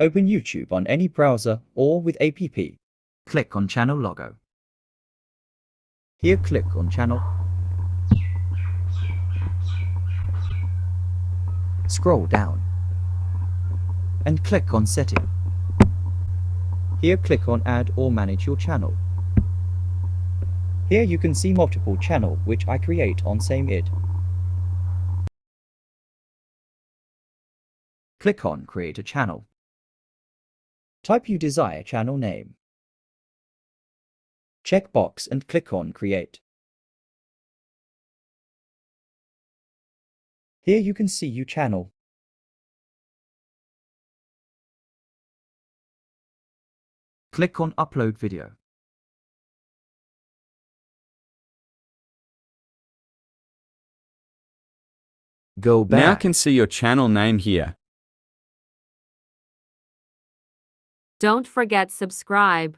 Open YouTube on any browser or with app. Click on channel logo. Here click on channel. Scroll down and click on setting. Here click on add or manage your channel. Here you can see multiple channel which I create on same id. Click on create a channel. Type you desire channel name. Check box and click on create. Here you can see your channel. Click on upload video. Go back. Now can see your channel name here. Don't forget subscribe.